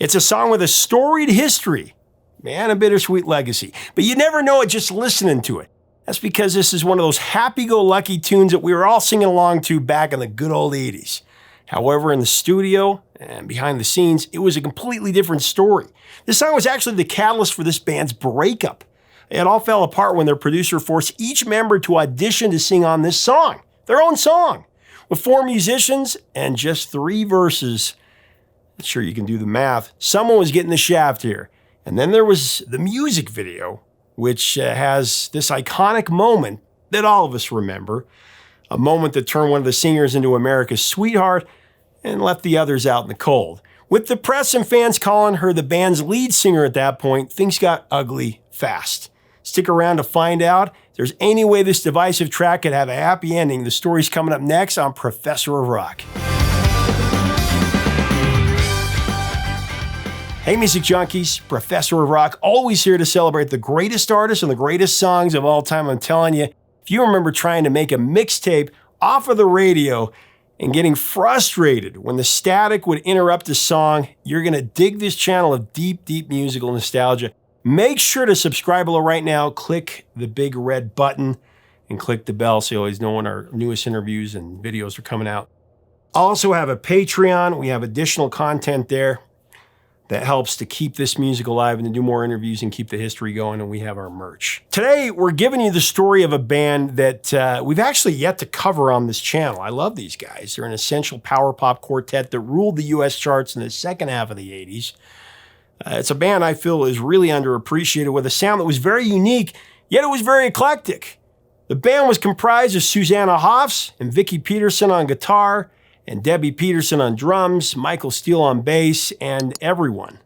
It's a song with a storied history and a bittersweet legacy. But you never know it just listening to it. That's because this is one of those happy-go-lucky tunes that we were all singing along to back in the good old 80s. However, in the studio and behind the scenes, it was a completely different story. This song was actually the catalyst for this band's breakup. It all fell apart when their producer forced each member to audition to sing on this song, their own song. With 4 musicians and just 3 verses, I'm sure you can do the math, someone was getting the shaft here. And then there was the music video, which has this iconic moment that all of us remember, a moment that turned one of the singers into America's sweetheart and left the others out in the cold. With the press and fans calling her the band's lead singer at that point, things got ugly fast. Stick around to find out if there's any way this divisive track could have a happy ending. The story's coming up next on Professor of Rock. Hey music junkies, Professor of Rock, always here to celebrate the greatest artists and the greatest songs of all time. I'm telling you, if you remember trying to make a mixtape off of the radio and getting frustrated when the static would interrupt the song, you're gonna dig this channel of deep, deep musical nostalgia. Make sure to subscribe below right now, click the big red button, and click the bell so you always know when our newest interviews and videos are coming out. I also have a Patreon. We have additional content there that helps to keep this music alive and to do more interviews and keep the history going, and we have our merch. Today, we're giving you the story of a band that we've actually yet to cover on this channel. I love these guys. They're an essential power pop quartet that ruled the US charts in the second half of the 80s. It's a band I feel is really underappreciated with a sound that was very unique, yet it was very eclectic. The band was comprised of Susanna Hoffs and Vicki Peterson on guitar, and Debbie Peterson on drums, Michael Steele on bass, and everyone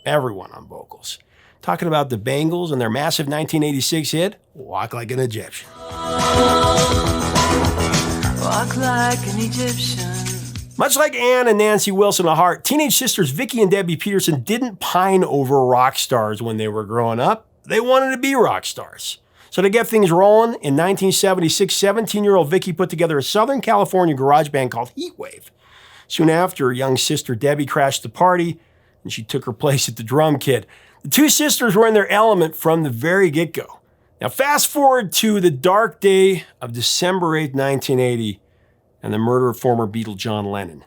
on vocals. Talking about the Bangles and their massive 1986 hit, Walk Like an Egyptian. Walk like an Egyptian. Much like Ann and Nancy Wilson of Heart, teenage sisters Vicki and Debbie Peterson didn't pine over rock stars when they were growing up. They wanted to be rock stars. So to get things rolling, in 1976, 17-year-old Vicki put together a Southern California garage band called Heatwave. Soon after, her young sister Debbie crashed the party, and she took her place at the drum kit. The 2 sisters were in their element from the very get-go. Now fast forward to the dark day of December 8, 1980, and the murder of former Beatle John Lennon.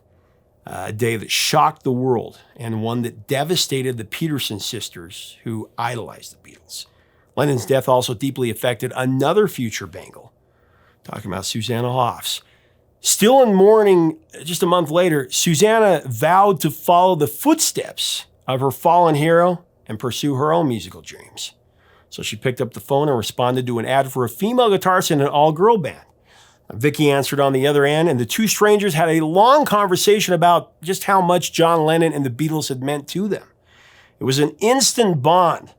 A day that shocked the world, and one that devastated the Peterson sisters, who idolized the Beatles. Lennon's death also deeply affected another future Bengal. Talking about Susanna Hoffs. Still in mourning, just a month later, Susanna vowed to follow the footsteps of her fallen hero and pursue her own musical dreams. So she picked up the phone and responded to an ad for a female guitarist in an all-girl band. Vicki answered on the other end, and the 2 strangers had a long conversation about just how much John Lennon and the Beatles had meant to them. It was an instant bond.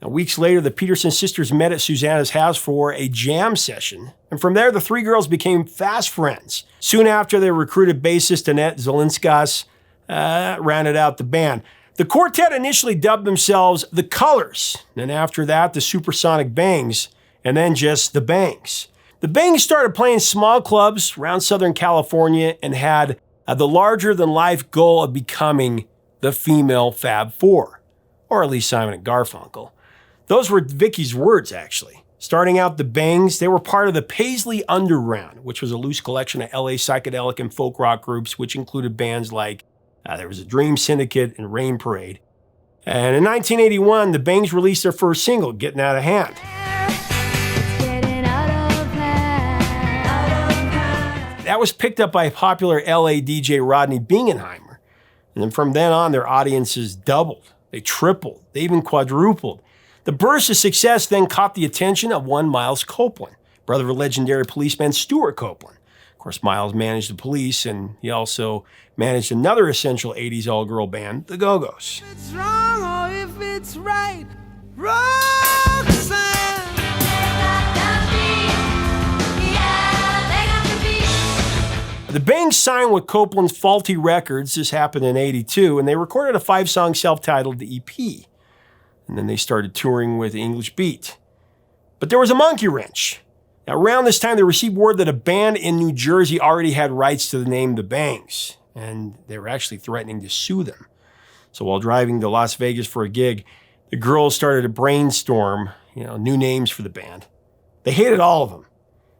Now, weeks later, the Peterson sisters met at Susanna's house for a jam session, and from there, the 3 girls became fast friends. Soon after, they recruited bassist Annette Zelinskas, rounded out the band. The quartet initially dubbed themselves the Colors, and after that, the Supersonic Bangs, and then just the Bangs. The Bangs started playing small clubs around Southern California and had the larger-than-life goal of becoming the female Fab Four, or at least Simon and Garfunkel. Those were Vicki's words, actually. Starting out the Bangs, they were part of the Paisley Underground, which was a loose collection of LA psychedelic and folk rock groups, which included bands like there was a Dream Syndicate and Rain Parade. And in 1981, the Bangs released their first single, Getting Out of Hand. That was picked up by popular LA DJ Rodney Bingenheimer. And then from then on, their audiences doubled, they tripled, they even quadrupled. The burst of success then caught the attention of one Miles Copeland, brother of legendary policeman Stuart Copeland. Of course, Miles managed the Police, and he also managed another essential 80s all-girl band, the Go-Go's. If it's wrong or if it's right, Roxanne. The Bangs signed with Copeland's Faulty Records. This happened in '82, and they recorded a 5-song self-titled EP. And then they started touring with English Beat. But there was a monkey wrench. Now, around this time, they received word that a band in New Jersey already had rights to the name The Bangs, and they were actually threatening to sue them. So while driving to Las Vegas for a gig, the girls started to brainstorm, new names for the band. They hated all of them.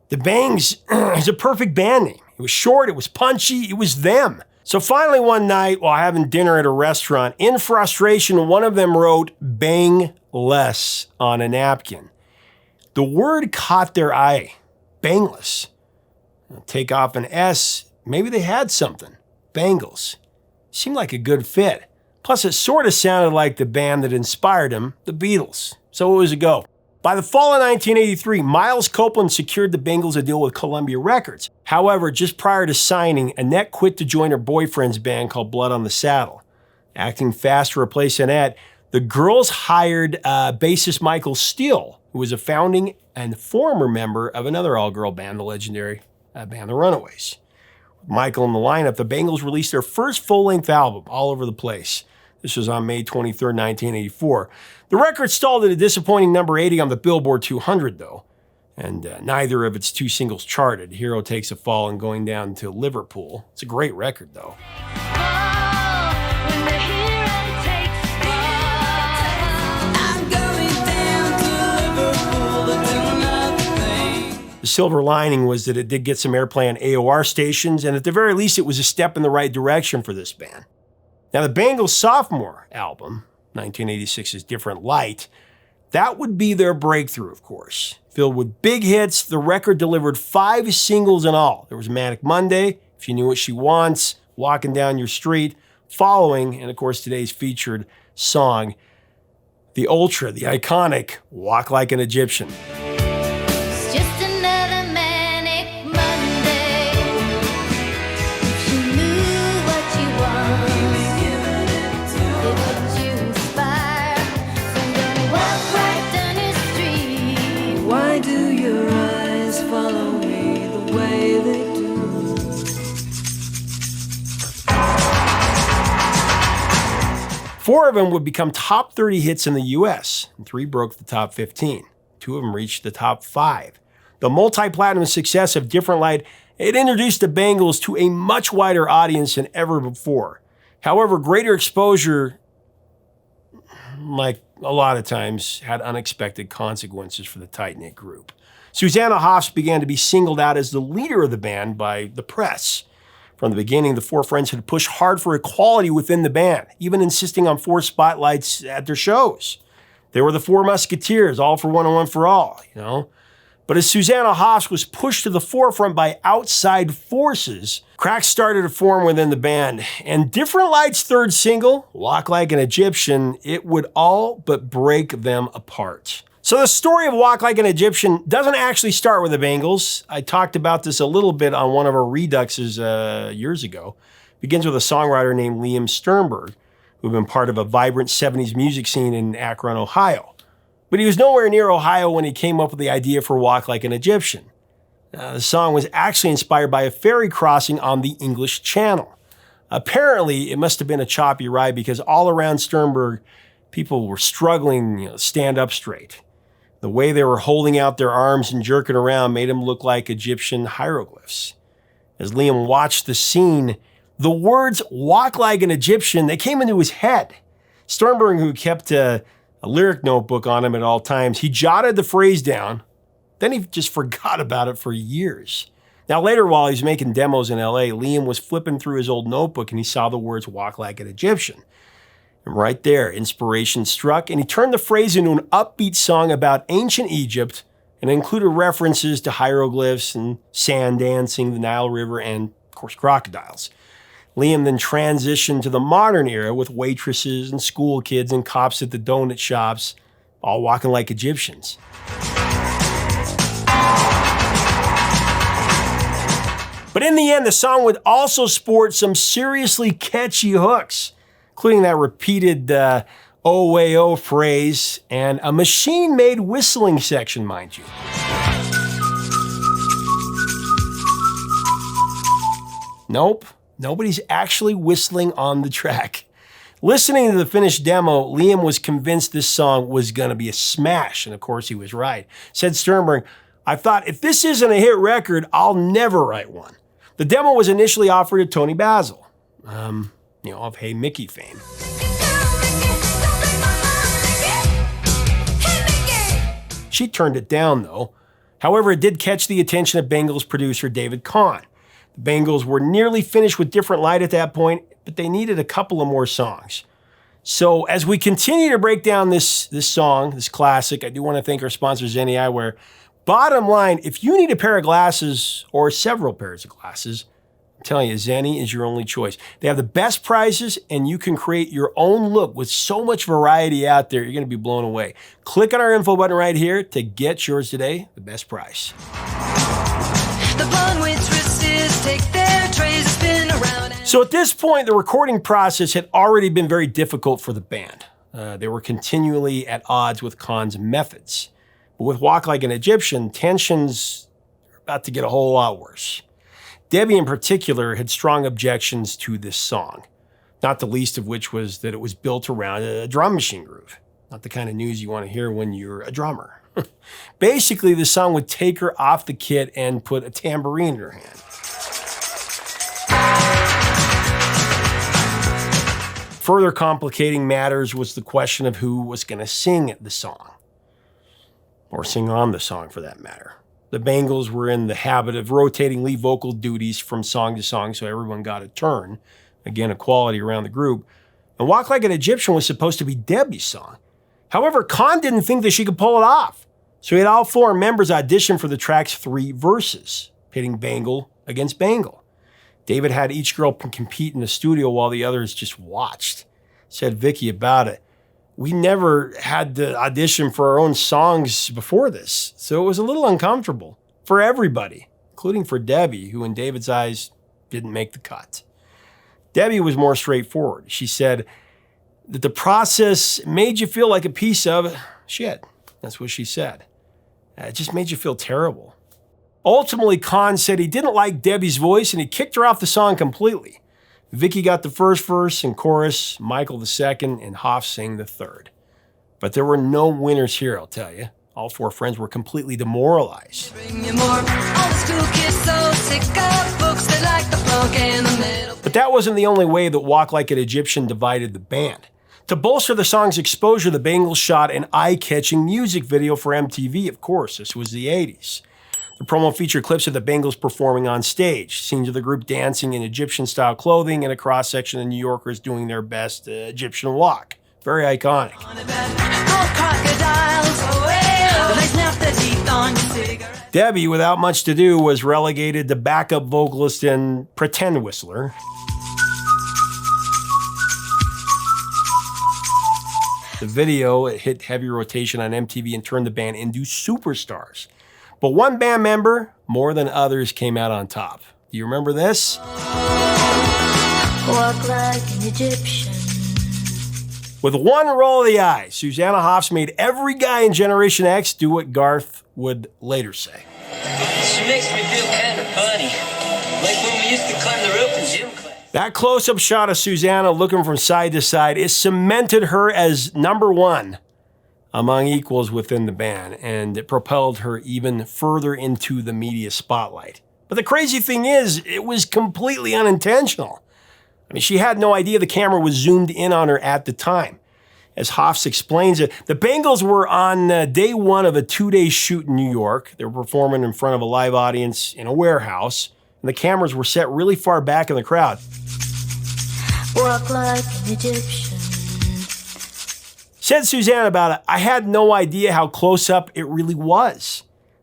The Bangs is a perfect band name. It was short, it was punchy, it was them. So finally one night, while having dinner at a restaurant, in frustration, one of them wrote "bang less" on a napkin. The word caught their eye. Bangless. Take off an S, maybe they had something. Bangles. Seemed like a good fit. Plus, it sort of sounded like the band that inspired them, the Beatles. So it was a go. By the fall of 1983, Miles Copeland secured the Bangles a deal with Columbia Records. However, just prior to signing, Annette quit to join her boyfriend's band called Blood on the Saddle. Acting fast to replace Annette, the girls hired bassist Michael Steele, who was a founding and former member of another all-girl band, the legendary band The Runaways. With Michael in the lineup, the Bangles released their first full-length album, All Over the Place. This was on May 23, 1984. The record stalled at a disappointing number 80 on the Billboard 200, though, and neither of its two singles charted, Hero Takes a Fall and Going Down to Liverpool. It's a great record, though. The silver lining was that it did get some airplay on AOR stations, and at the very least, it was a step in the right direction for this band. Now, the Bangles' sophomore album, 1986's Different Light, that would be their breakthrough, of course. Filled with big hits, the record delivered 5 singles in all. There was Manic Monday, If You Knew What She Wants, Walking Down Your Street, Following, and of course today's featured song, the iconic Walk Like an Egyptian. Four of them would become top 30 hits in the US, and 3 broke the top 15. 2 of them reached the top 5. The multi-platinum success of Different Light, it introduced the Bangles to a much wider audience than ever before. However, greater exposure, like a lot of times, had unexpected consequences for the tight-knit group. Susanna Hoffs began to be singled out as the leader of the band by the press. From the beginning, the 4 friends had pushed hard for equality within the band, even insisting on 4 spotlights at their shows. They were the 4 Musketeers, all for one and one for all, But as Susanna Hoffs was pushed to the forefront by outside forces, cracks started to form within the band. And Different Light's 3rd single, Walk Like an Egyptian, it would all but break them apart. So the story of Walk Like an Egyptian doesn't actually start with the Bangles. I talked about this a little bit on one of our Reduxes years ago. It begins with a songwriter named Liam Sternberg, who had been part of a vibrant 70s music scene in Akron, Ohio. But he was nowhere near Ohio when he came up with the idea for Walk Like an Egyptian. The song was actually inspired by a ferry crossing on the English Channel. Apparently, it must have been a choppy ride because all around Sternberg, people were struggling to stand up straight. The way they were holding out their arms and jerking around made them look like Egyptian hieroglyphs. As Liam watched the scene, the words "walk like an Egyptian," they came into his head. Sternberg, who kept a lyric notebook on him at all times, he jotted the phrase down, then he just forgot about it for years. Now later, while he was making demos in LA, Liam was flipping through his old notebook and he saw the words "walk like an Egyptian." And right there, inspiration struck, and he turned the phrase into an upbeat song about ancient Egypt and included references to hieroglyphs and sand dancing, the Nile River, and, of course, crocodiles. Liam then transitioned to the modern era with waitresses and school kids and cops at the donut shops, all walking like Egyptians. But in the end, the song would also sport some seriously catchy hooks, including that repeated "oh-way-oh" phrase and a machine-made whistling section, mind you. Nope, nobody's actually whistling on the track. Listening to the finished demo, Liam was convinced this song was going to be a smash, and of course he was right. Said Sternberg, "I thought, if this isn't a hit record, I'll never write one." The demo was initially offered to Tony Basil, of Hey Mickey fame. She turned it down, though. However, it did catch the attention of Bangles producer David Kahn. The Bangles were nearly finished with Different Light at that point, but they needed a couple of more songs. So as we continue to break down this song, this classic, I do want to thank our sponsor, Zenni Eyewear. Bottom line, if you need a pair of glasses or several pairs of glasses, I'm telling you, Zenni is your only choice. They have the best prices, and you can create your own look with so much variety out there. You're going to be blown away. Click on our info button right here to get yours today, the best price. The blonde waitresses take their trays, spin around. So at this point, the recording process had already been very difficult for the band. They were continually at odds with Kahn's methods. But with Walk Like an Egyptian, tensions are about to get a whole lot worse. Debbie in particular had strong objections to this song, not the least of which was that it was built around a drum machine groove. Not the kind of news you want to hear when you're a drummer. Basically, the song would take her off the kit and put a tambourine in her hand. Further complicating matters was the question of who was going to sing the song, or sing on the song for that matter. The Bangles were in the habit of rotating lead vocal duties from song to song, so everyone got a turn. Again, equality around the group. And Walk Like an Egyptian was supposed to be Debbie's song. However, Kahn didn't think that she could pull it off, so he had all four members audition for the track's 3 verses, pitting Bangle against Bangle. David had each girl compete in the studio while the others just watched. Said Vicky about it, "We never had to audition for our own songs before this, so it was a little uncomfortable for everybody, including for Debbie, who in David's eyes didn't make the cut." Debbie was more straightforward. She said that the process made you feel like a piece of shit. That's what she said. It just made you feel terrible. Ultimately, Kahn said he didn't like Debbie's voice and he kicked her off the song completely. Vicky got the first verse and chorus, Michael the second, and Hoffs sang the third. But there were no winners here, I'll tell you. All 4 friends were completely demoralized. But that wasn't the only way that Walk Like an Egyptian divided the band. To bolster the song's exposure, the Bangles shot an eye-catching music video for MTV, of course. This was the 80s. The promo featured clips of the Bangles performing on stage, scenes of the group dancing in Egyptian-style clothing, and a cross-section of New Yorkers doing their best Egyptian walk. Very iconic. Debbie, without much to do, was relegated to backup vocalist and pretend whistler. The video hit heavy rotation on MTV and turned the band into superstars. But one band member, more than others, came out on top. Do you remember this? Walk like an Egyptian. With one roll of the eye, Susanna Hoffs made every guy in Generation X do what Garth would later say. She makes me feel kind of funny, like when we used to climb the rope in gym class. That close-up shot of Susanna looking from side to side, it cemented her as #1 among equals within the band, and it propelled her even further into the media spotlight. But the crazy thing is, it was completely unintentional. I mean, she had no idea the camera was zoomed in on her at the time. As Hoffs explains it, the Bangles were on day 1 of a 2-day shoot in New York. They were performing in front of a live audience in a warehouse, and the cameras were set really far back in the crowd. Walk like an Egyptian. Said Susanna about it, "I had no idea how close up it really was.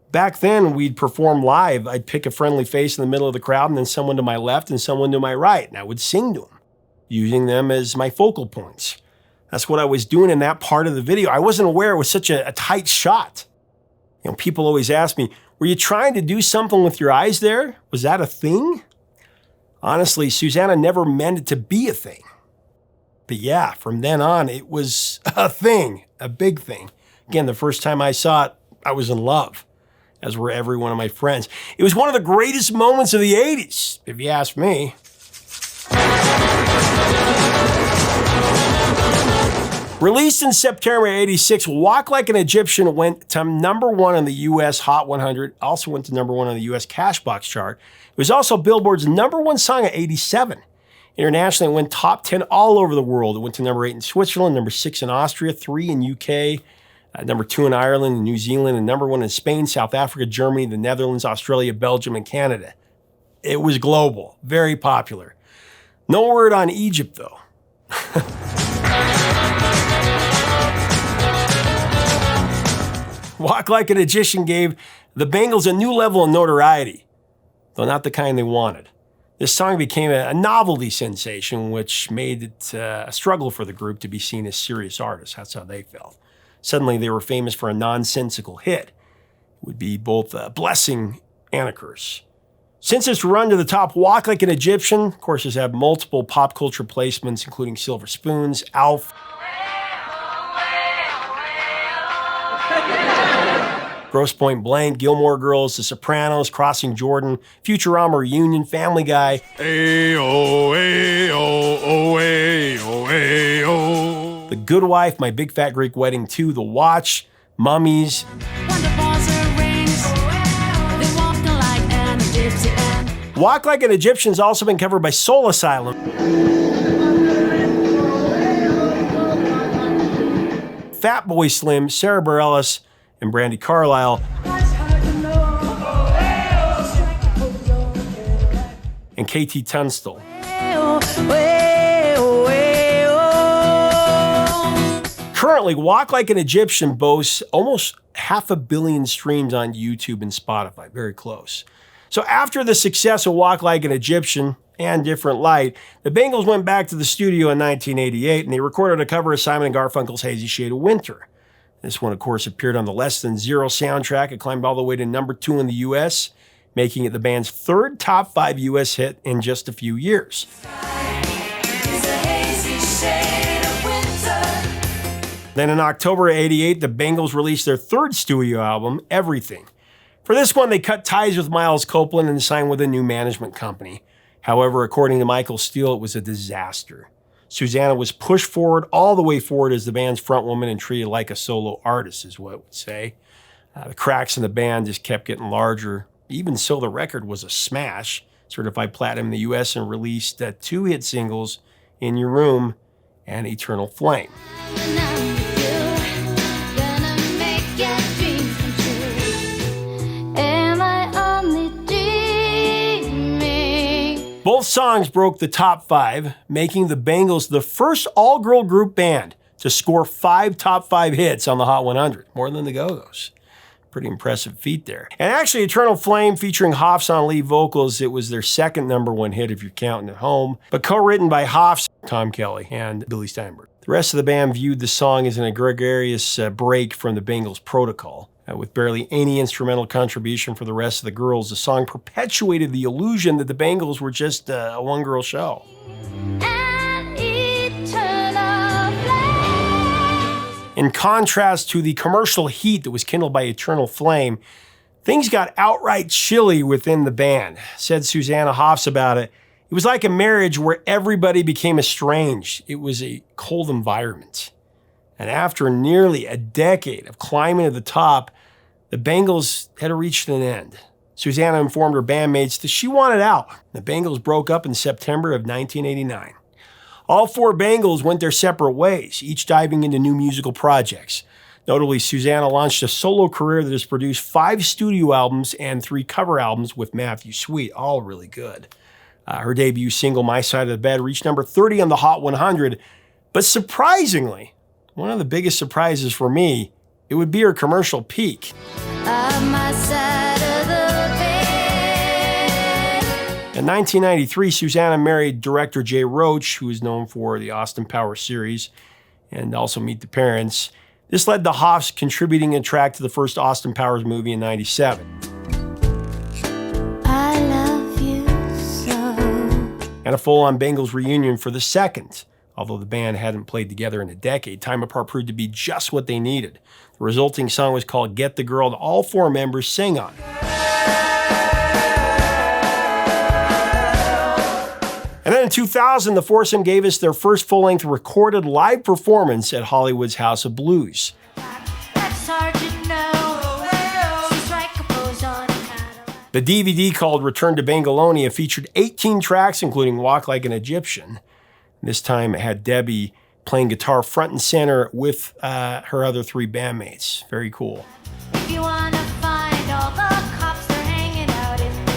Back then, we'd perform live. I'd pick a friendly face in the middle of the crowd and then someone to my left and someone to my right, and I would sing to them, using them as my focal points. That's what I was doing in that part of the video. I wasn't aware it was such a tight shot. You know, people always ask me, were you trying to do something with your eyes there? Was that a thing?" Honestly, Susanna never meant it to be a thing. But yeah, from then on, it was a thing, a big thing. Again, the first time I saw it, I was in love, as were every one of my friends. It was one of the greatest moments of the 80s, if you ask me. Released in September 86, Walk Like an Egyptian went to #1 on the US Hot 100, also went to #1 on the US Cashbox chart. It was also Billboard's #1 song at 87. Internationally, it went top 10 all over the world. It went to #8 in Switzerland, #6 in Austria, 3 in UK, Number 2 in Ireland and New Zealand, and number 1 in Spain, South Africa, Germany, the Netherlands, Australia, Belgium, and Canada. It was global, very popular. No word on Egypt, though. Walk Like an Egyptian gave the Bangles a new level of notoriety, though not the kind they wanted. This song became a novelty sensation, which made it a struggle for the group to be seen as serious artists. That's how they felt. Suddenly, they were famous for a nonsensical hit. It would be both a blessing and a curse. Since its run to the top, Walk Like an Egyptian, of course, has had multiple pop culture placements, including Silver Spoons, Alf, Grosse Point Blank, Gilmore Girls, The Sopranos, Crossing Jordan, Futurama Reunion, Family Guy, Ayo, ayo, oh, ayo, ayo. The Good Wife, My Big Fat Greek Wedding 2, The Watch, Mummies, Walk Like an Egyptian has also been covered by Soul Asylum, Fatboy Slim, Sarah Bareilles, and Brandy Carlisle, and KT Tunstall. Currently, Walk Like an Egyptian boasts almost 500 million streams on YouTube and Spotify, very close. So after the success of Walk Like an Egyptian and Different Light, the Bangles went back to the studio in 1988 and they recorded a cover of Simon & Garfunkel's Hazy Shade of Winter. This one, of course, appeared on the Less Than Zero soundtrack. It climbed all the way to number 2 in the US, making it the band's 3rd top 5 US hit in just a few years. Then in October of '88, the Bangles released their 3rd studio album, Everything. For this one, they cut ties with Miles Copeland and signed with a new management company. However, according to Michael Steele, it was a disaster. Susanna was pushed forward, all the way forward as the band's frontwoman and treated like a solo artist, is what it would say. The cracks in the band just kept getting larger. Even so, the record was a smash, certified platinum in the US, and released 2 hit singles, In Your Room and Eternal Flame. Both songs broke the top 5, making the Bangles the first all-girl group band to score 5 top 5 hits on the Hot 100, more than the Go-Go's. Pretty impressive feat there. And actually, Eternal Flame, featuring Hoffs on lead vocals, it was their 2nd number 1 hit if you're counting at home, but co-written by Hoffs, Tom Kelly, and Billy Steinberg. The rest of the band viewed the song as an egregious break from the Bangles' protocol. With barely any instrumental contribution for the rest of the girls, the song perpetuated the illusion that the Bangles were just a one-girl show. In contrast to the commercial heat that was kindled by Eternal Flame, things got outright chilly within the band. Said Susanna Hoffs about it, "It was like a marriage where everybody became estranged. It was a cold environment." And after nearly a decade of climbing to the top, the Bangles had reached an end. Susanna informed her bandmates that she wanted out. The Bangles broke up in September of 1989. All 4 Bangles went their separate ways, each diving into new musical projects. Notably, Susanna launched a solo career that has produced 5 studio albums and 3 cover albums with Matthew Sweet, all really good. Her debut single, My Side of the Bed, reached number 30 on the Hot 100, but surprisingly, one of the biggest surprises for me, it would be her commercial peak. In 1993, Susanna married director Jay Roach, who is known for the Austin Powers series and also Meet the Parents. This led to Hoffs contributing a track to the first Austin Powers movie in '97. I love you so. And a full-on Bangles reunion for the 2nd. Although the band hadn't played together in a decade, time apart proved to be just what they needed. The resulting song was called Get the Girl, that all 4 members sang on. And then in 2000, the foursome gave us their first full-length recorded live performance at Hollywood's House of Blues. The DVD, called Return to Bangalonia, featured 18 tracks, including Walk Like an Egyptian. This time it had Debbie playing guitar front and center with her other three bandmates. Very cool. If you wanna find all the cops, they're hanging out in the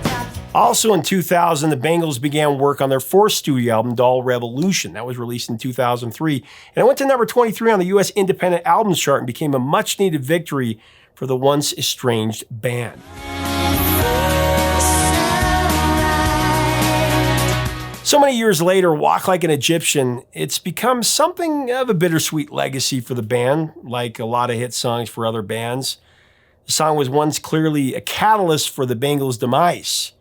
tops. Also in 2000, the Bangles began work on their fourth studio album, Doll Revolution. That was released in 2003. And it went to number 23 on the US Independent Albums chart and became a much-needed victory for the once estranged band. So many years later, Walk Like an Egyptian, it's become something of a bittersweet legacy for the band, like a lot of hit songs for other bands. The song was once clearly a catalyst for the Bangles' demise.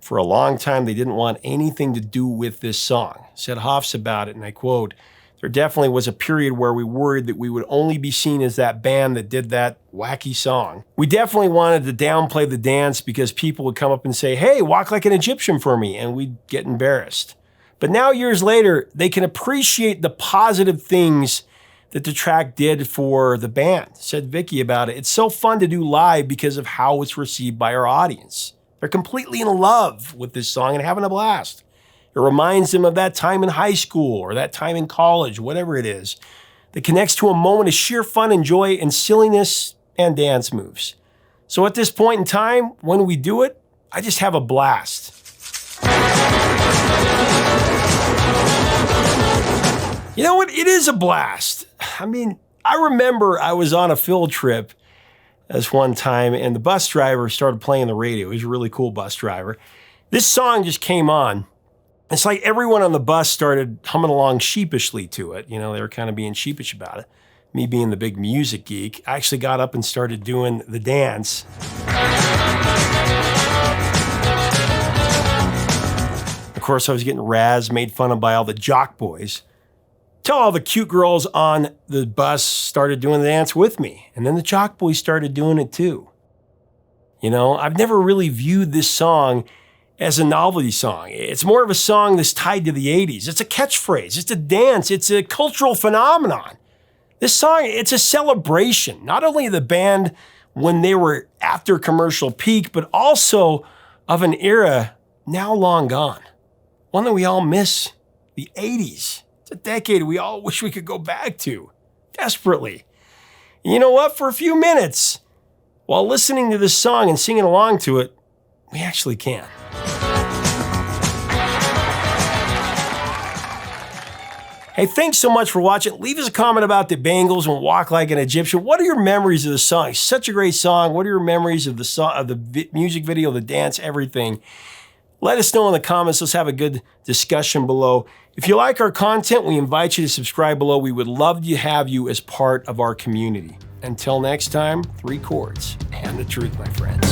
For a long time, they didn't want anything to do with this song. Said Hoffs about it, and I quote, "There definitely was a period where we worried that we would only be seen as that band that did that wacky song. We definitely wanted to downplay the dance because people would come up and say, 'Hey, walk like an Egyptian for me,' and we'd get embarrassed. But now, years later, they can appreciate the positive things that the track did for the band." Said Vicky about it, "It's so fun to do live because of how it's received by our audience. They're completely in love with this song and having a blast. It reminds them of that time in high school or that time in college, whatever it is, that connects to a moment of sheer fun and joy and silliness and dance moves. So at this point in time, when we do it, I just have a blast." You know what? It is a blast. I mean, I remember I was on a field trip this one time and the bus driver started playing the radio. He was a really cool bus driver. This song just came on. It's like everyone on the bus started humming along sheepishly to it. You know, they were kind of being sheepish about it. Me being the big music geek, I actually got up and started doing the dance. Of course, I was getting razzed, made fun of by all the jock boys, till all the cute girls on the bus started doing the dance with me. And then the jock boys started doing it too. You know, I've never really viewed this song as a novelty song. It's more of a song that's tied to the 80s. It's a catchphrase, it's a dance, it's a cultural phenomenon. This song, it's a celebration, not only of the band when they were at their commercial peak, but also of an era now long gone. One that we all miss, the 80s. It's a decade we all wish we could go back to, desperately. And you know what? For a few minutes, while listening to this song and singing along to it, we actually can. Hey, thanks so much for watching. Leave us a comment about the Bangles and Walk Like an Egyptian. What are your memories of the song? It's such a great song. What are your memories of the song, of the music video, the dance, everything? Let us know in the comments. Let's have a good discussion below. If you like our content, we invite you to subscribe below. We would love to have you as part of our community. Until next time, 3 chords and the truth, my friends.